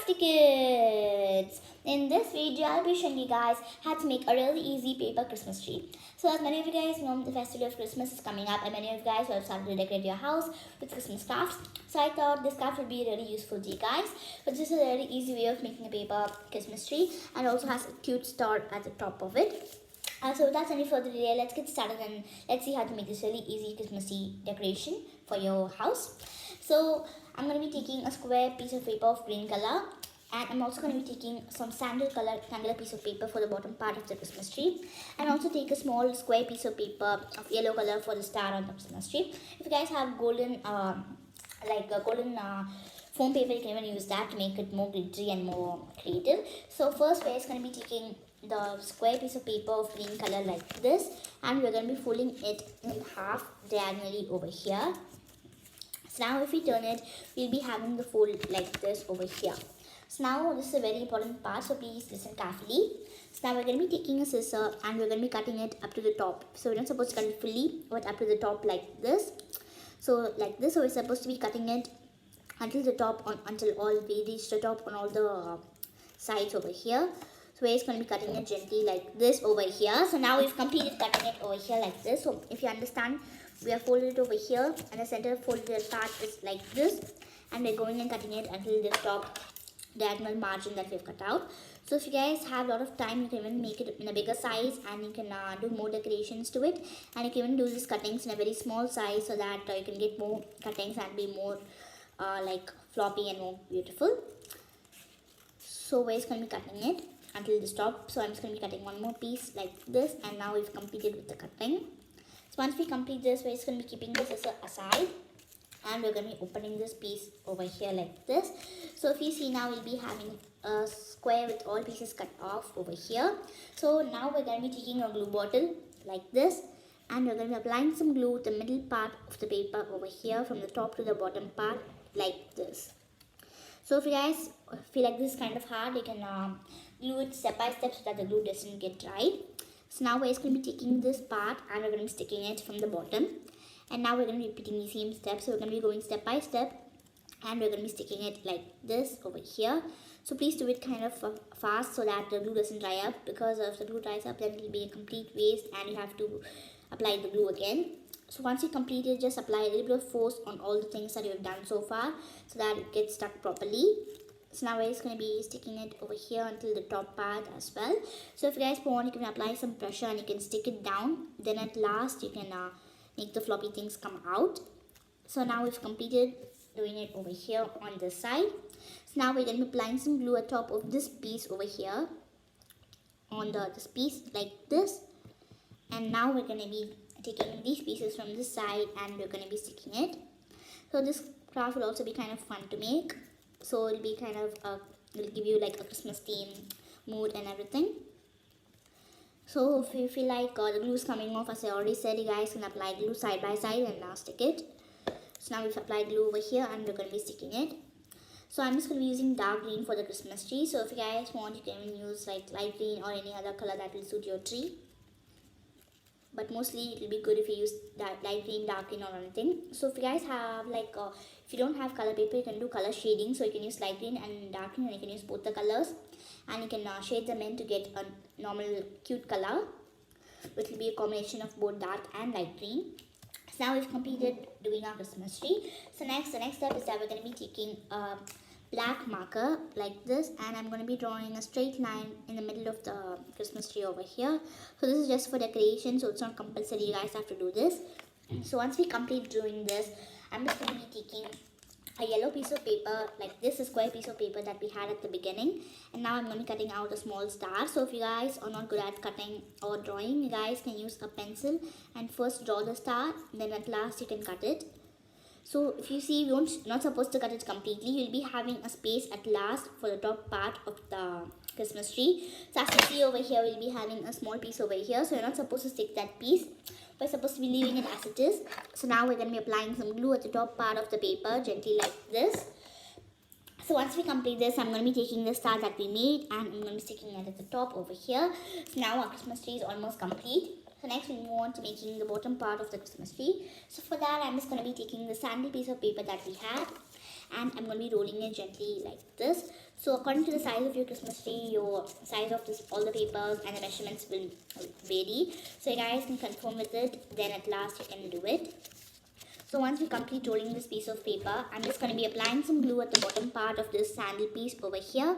Namaste kids! In this video, I'll be showing you guys how to make a really easy paper Christmas tree. So as many of you guys know, the festival of Christmas is coming up and many of you guys have started to decorate your house with Christmas crafts. So I thought this craft would be really useful to you guys. But this is a really easy way of making a paper Christmas tree and also has a cute star at the top of it. So without any further delay, let's get started and let's see how to make this really easy Christmassy decoration for your house. So I'm going to be taking a square piece of paper of green color, and I'm also going to be taking some sandal color rectangular piece of paper for the bottom part of the Christmas tree, and also take a small square piece of paper of yellow color for the star on the Christmas tree. If you guys have golden foam paper, you can even use that to make it more glittery and more creative. So first we're just going to be taking the square piece of paper of green color like this, and we're going to be folding it in half diagonally over here. So now if we turn it, we'll be having the fold like this over here. So now this is a very important part, so please listen carefully. So now we're going to be taking a scissor and we're going to be cutting it up to the top. So we're not supposed to cut it fully, but up to the top like this. So like this, so we're supposed to be cutting it until the top, until all we reach the top on all the sides over here. So we're just going to be cutting it gently like this over here. So now we've completed cutting it over here like this. So if you understand, we have folded it over here and the center folded part is like this, and we're going and cutting it until the top diagonal margin that we've cut out. So if you guys have a lot of time, you can even make it in a bigger size and you can do more decorations to it, and you can even do these cuttings in a very small size so that you can get more cuttings and be more like floppy and more beautiful. So we're just going to be cutting it until the top. So I'm just going to be cutting one more piece like this, and now we've completed with the cutting. So once we complete this, we're just going to be keeping this aside, and we're going to be opening this piece over here like this. So if you see, now we'll be having a square with all pieces cut off over here. So now we're going to be taking a glue bottle like this, and we're going to be applying some glue to the middle part of the paper over here from the top to the bottom part like this. So if you guys feel like this is kind of hard, you can glue it step by step so that the glue doesn't get dried. So now we're just going to be taking this part and we're going to be sticking it from the bottom. And now we're going to be repeating the same steps. So we're going to be going step by step and we're going to be sticking it like this over here. So please do it kind of fast so that the glue doesn't dry up, because if the glue dries up then it will be a complete waste and you have to apply the glue again. So once you complete it, just apply a little bit of force on all the things that you have done so far so that it gets stuck properly. So now we're just going to be sticking it over here until the top part as well. So if you guys want, you can apply some pressure and you can stick it down. Then at last you can make the floppy things come out. So now we've completed doing it over here on this side. So now we're going to be applying some glue at top of this piece over here on this piece like this. And now we're going to be taking these pieces from this side and we're going to be sticking it. So this craft will also be kind of fun to make. So it'll be kind of it'll give you like a Christmas theme mood and everything. So if you feel like the glue is coming off, as I already said, you guys can apply glue side by side and now stick it. So now we've applied glue over here and we're going to be sticking it. So I'm just going to be using dark green for the Christmas tree. So if you guys want, you can even use like light green or any other color that will suit your tree. But mostly it will be good if you use that light green, dark green or anything. So if you guys have like, if you don't have color paper, you can do color shading. So you can use light green and dark green, and you can use both the colors. And you can shade them in to get a normal cute color, which will be a combination of both dark and light green. So now we've completed doing our Christmas tree. So the next step is that we're going to be taking a black marker like this, and I'm going to be drawing a straight line in the middle of the Christmas tree over here. So this is just for decoration, so it's not compulsory, you guys have to do this. So once we complete doing this, I'm just going to be taking a yellow piece of paper like this, a square piece of paper that we had at the beginning, and now I'm going to be cutting out a small star. So if you guys are not good at cutting or drawing, you guys can use a pencil and first draw the star, then at last you can cut it. So if you see, we're not supposed to cut it completely. You'll be having a space at last for the top part of the Christmas tree. So as you see over here, we'll be having a small piece over here. So you're not supposed to stick that piece. We're supposed to be leaving it as it is. So now we're going to be applying some glue at the top part of the paper, gently like this. So once we complete this, I'm going to be taking the star that we made and I'm going to be sticking it at the top over here. So now our Christmas tree is almost complete. So next we move on to making the bottom part of the Christmas tree. So for that I'm just going to be taking the sandy piece of paper that we had, and I'm going to be rolling it gently like this. So according to the size of your Christmas tree, your size of all the papers and the measurements will vary. So you guys can confirm with it, then at last you can do it. So once we complete rolling this piece of paper, I'm just going to be applying some glue at the bottom part of this sandy piece over here.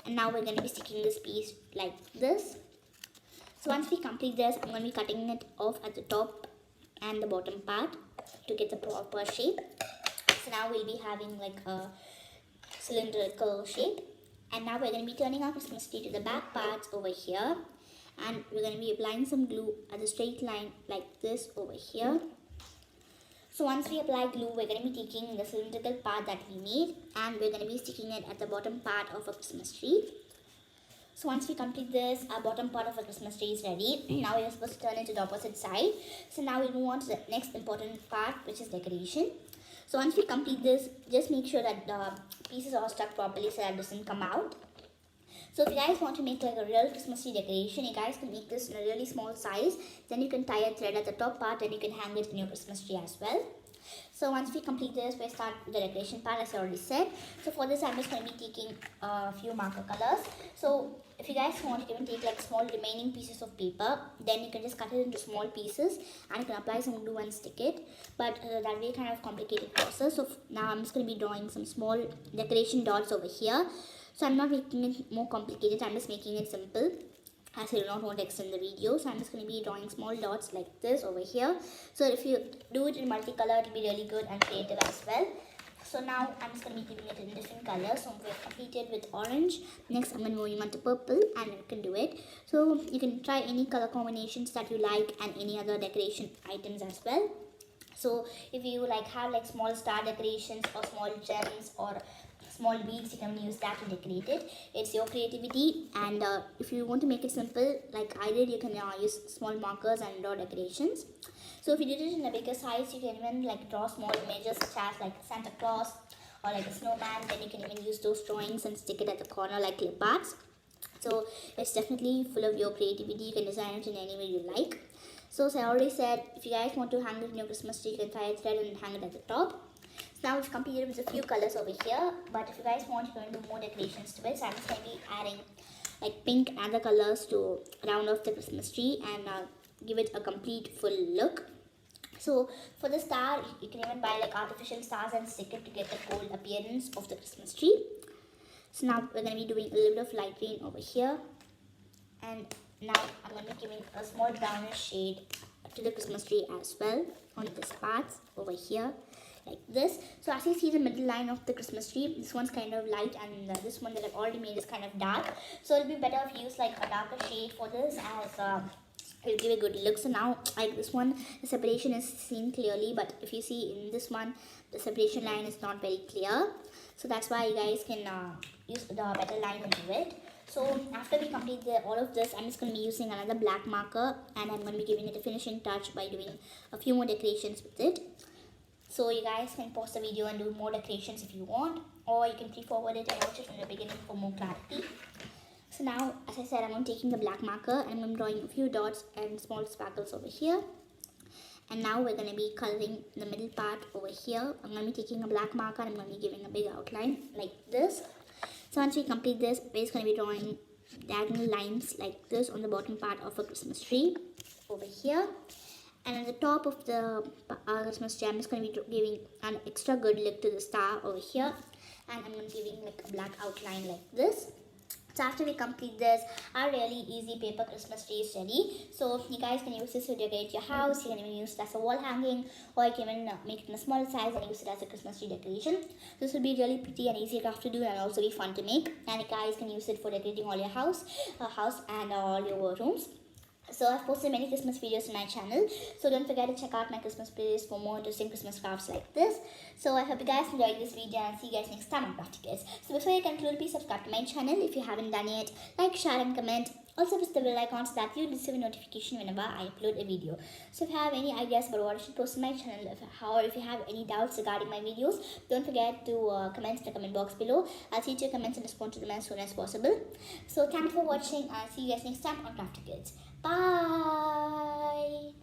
And now we're going to be sticking this piece like this. So once we complete this, I'm going to be cutting it off at the top and the bottom part to get the proper shape. So now we'll be having like a cylindrical shape. And now we're going to be turning our Christmas tree to the back parts over here. And we're going to be applying some glue at the straight line like this over here. So once we apply glue, we're going to be taking the cylindrical part that we made and we're going to be sticking it at the bottom part of a Christmas tree. So once we complete this, our bottom part of a Christmas tree is ready. Now we're supposed to turn it to the opposite side. So now we'll move on to the next important part, which is decoration. So once we complete this, just make sure that the pieces are stuck properly so that it doesn't come out. So if you guys want to make like a real Christmas tree decoration, you guys can make this in a really small size. Then you can tie a thread at the top part and you can hang it in your Christmas tree as well. So once we complete this, we start the decoration part as I already said. So for this, I'm just going to be taking a few marker colors. So if you guys want, you can even take like small remaining pieces of paper. Then you can just cut it into small pieces and you can apply some glue and stick it. But that will be kind of complicated process. So now I'm just going to be drawing some small decoration dots over here. So I'm not making it more complicated, I'm just making it simple as I do not want to extend the video. So I'm just going to be drawing small dots like this over here. So if you do it in multicolor, it will be really good and creative as well. So now I'm just going to be giving it in different colors. So we've completed with orange. Next I'm going to move on to purple and you can do it. So you can try any color combinations that you like and any other decoration items as well. So if you like have like small star decorations or small gems or small beads, you can use that to decorate it. It's your creativity, and if you want to make it simple like I did, you can use small markers and draw decorations. So if you did it in a bigger size, you can even like draw small images such as like Santa Claus or like a snowman. Then you can even use those drawings and stick it at the corner like clip arts. So it's definitely full of your creativity. You can design it in any way you like. So as I already said, if you guys want to hang it in your Christmas tree, you can tie a thread and hang it at the top. So now we've completed with a few colors over here, but if you guys want, you can do more decorations to it. So I'm just going to be adding like pink and other colors to round off the Christmas tree and give it a complete full look. So for the star, you can even buy like artificial stars and stick it to get the cold appearance of the Christmas tree. So now we're going to be doing a little bit of light green over here, and now I'm going to be giving a small brownish shade to the Christmas tree as well on this part over here like this. So as you see the middle line of the Christmas tree, this one's kind of light and this one that I've already made is kind of dark. So it'll be better if you use like a darker shade for this as it'll give a good look. So now like this one, the separation is seen clearly, but if you see in this one, the separation line is not very clear. So that's why you guys can use the better line into it. So after we complete all of this, I'm just going to be using another black marker and I'm going to be giving it a finishing touch by doing a few more decorations with it. So you guys can pause the video and do more decorations if you want, or you can pre-forward it and watch it from the beginning for more clarity. So now, as I said, I'm taking the black marker and I'm drawing a few dots and small sparkles over here. And now we're going to be coloring the middle part over here. I'm going to be taking a black marker and I'm going to be giving a big outline like this. So once we complete this, we're just going to be drawing diagonal lines like this on the bottom part of a Christmas tree over here. And at the top of the Christmas tree, I'm just going to be giving an extra good look to the star over here. And I'm going to be giving like a black outline like this. So after we complete this, our really easy paper Christmas tree is ready. So you guys can use this to decorate your house. You can even use it as a wall hanging, or you can even make it in a smaller size and use it as a Christmas tree decoration. This will be really pretty and easy craft to do and also be fun to make. And you guys can use it for decorating all your house and all your rooms. So I've posted many Christmas videos on my channel, so don't forget to check out my Christmas playlist for more interesting Christmas crafts like this. So I hope you guys enjoyed this video and see you guys next time on Crafty Kids. So before I conclude, please subscribe to my channel if you haven't done it. Like, share and comment, Also press the bell icon so that you receive a notification whenever I upload a video. So if you have any ideas about what I should post on my channel, if you have any doubts regarding my videos, don't forget to comment in the comment box below. I'll see your comments and respond to them as soon as possible. So thanks for watching. I'll see you guys next time on Crafty Kids. Bye.